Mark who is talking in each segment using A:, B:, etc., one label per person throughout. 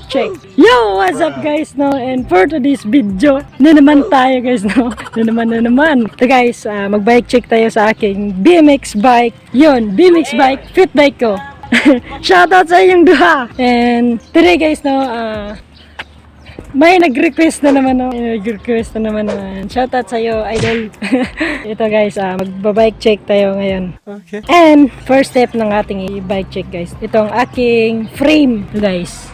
A: bike check. Yo, what's up guys, no? And for today's video, na naman tayo guys, no? Na naman. Ito guys, mag-bike check tayo sa aking BMX bike. Yun, BMX bike, fit bike ko. Shoutout sa inyong duha. And today guys, no, may nag-request na naman, no? Nag-request na naman. Shoutout sa iyo, idol. Ito guys, mag-bike check tayo ngayon.
B: Okay.
A: And first step ng ating bike check guys, itong aking frame guys.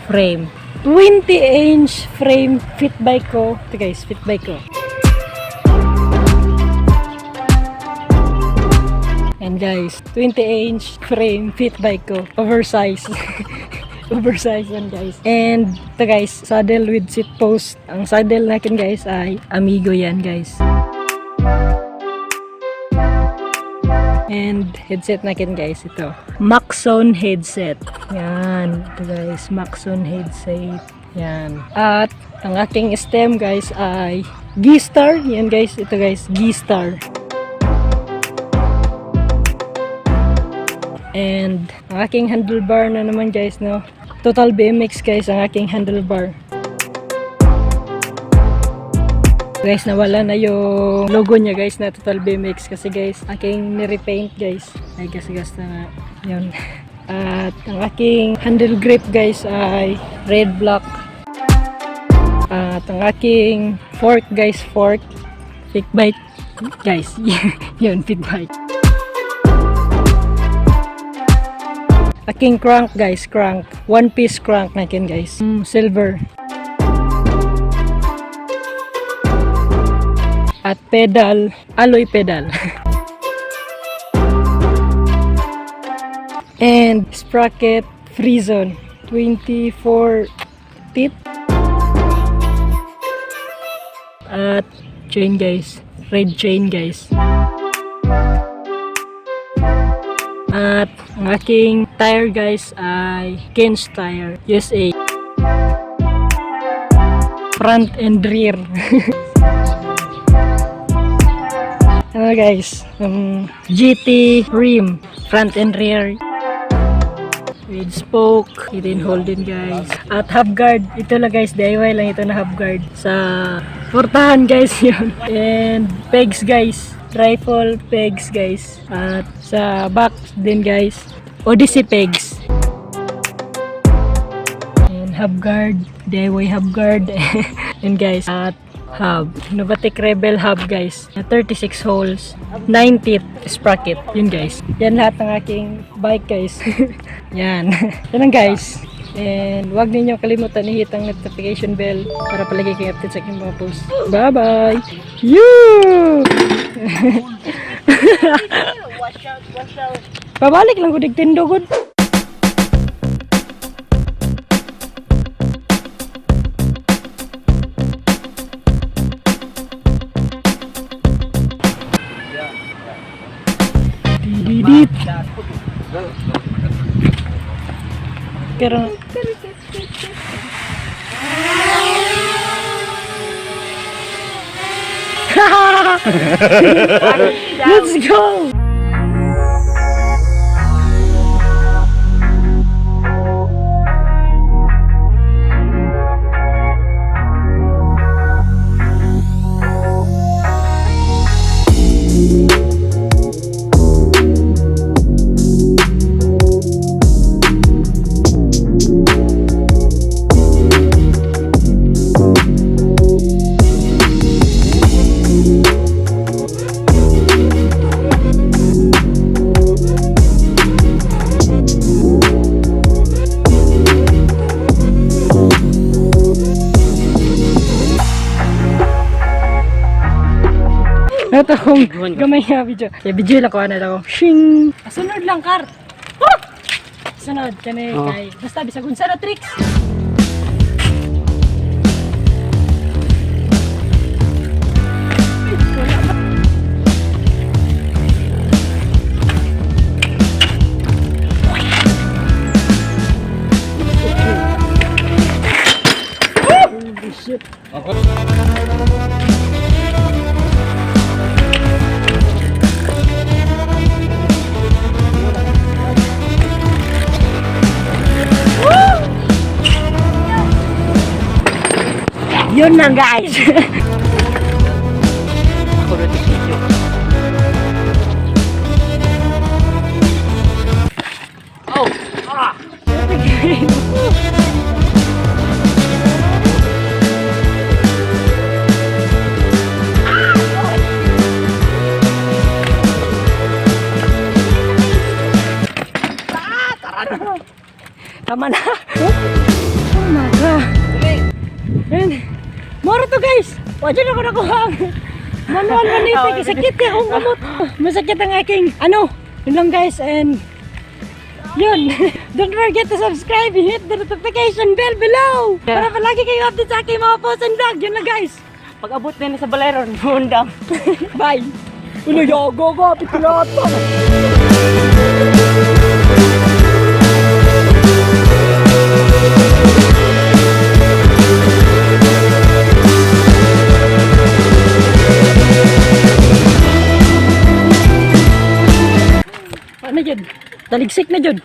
A: Frame 20-inch frame fit bike ko. Ito guys, fit bike ko. And guys, 20-inch frame fit bike ko. Oversize. Oversize yan guys. And ito guys, saddle with seat post. Ang saddle natin guys ay Amigo yan guys. And headset natin guys, ito Maxon headset. Yan, ito guys, Maxon headset. Yan. At ang aking stem guys ay G-Star. Yan guys, ito guys, G-Star. And ang aking handlebar na naman guys, no? Total BMX guys ang aking handlebar. Guys, nawala na yung logo niya guys na Total BMX kasi guys, aking nirepaint guys. Ay gasgas na yun. At ang aking handle grip guys ay red block. At ang aking fork guys, fork fit bite guys. Yun, fit bite. Aking crank guys, crank. One piece crank natin guys. Silver. At pedal, alloy pedal. And sprocket free zone 24 teeth. At chain guys, red chain guys. At ang aking tire guys ay Ken's Tire USA. Front and rear. Ano guys, GT rim, front and rear with spoke, hidden holding guys. At half guard, ito lang guys, DIY lang ito na half guard sa portahan guys yun. And pegs guys, rifle pegs guys. At sa back din guys, Odyssey pegs. And half guard, DIY half guard. And guys, at hub, Novatek Rebel hub guys, 36 holes, 9 teeth sprocket. Yun guys, yan lahat ng aking bike guys. Yan. Yan lang guys. And huwag ninyo kalimutan i-hit ang notification bell para palagi kayo update sa aking mga post. Bye bye. You. Pabalik lang ko digtindo good. Didit. Pero let's go. Ito kong gamay nga video. Kaya video lang ko na ako. Shing! Sunod lang, Kar! Sunod, kani kay. Basta, bisag unsa na tricks. Holy shit. Yun lang guys.
B: Ako rin yung video. Oh! Ah!
A: Tama na. Tama ka. Ayan. Moro to guys. Wajan ako nakuha. Manual manipig. Sakit eh. Akong kamot. Masakit ang aking ano. Yun lang guys. And yun. Don't forget to subscribe. Hit the notification bell below. Para palagi kayo update sa aking mga posts and vlog. Yun lang guys.
B: Pag abot na yun sa Baleron, hundang.
A: Bye. Ulo yago ko. Pitulata. Ano yun? Taligsik na yun.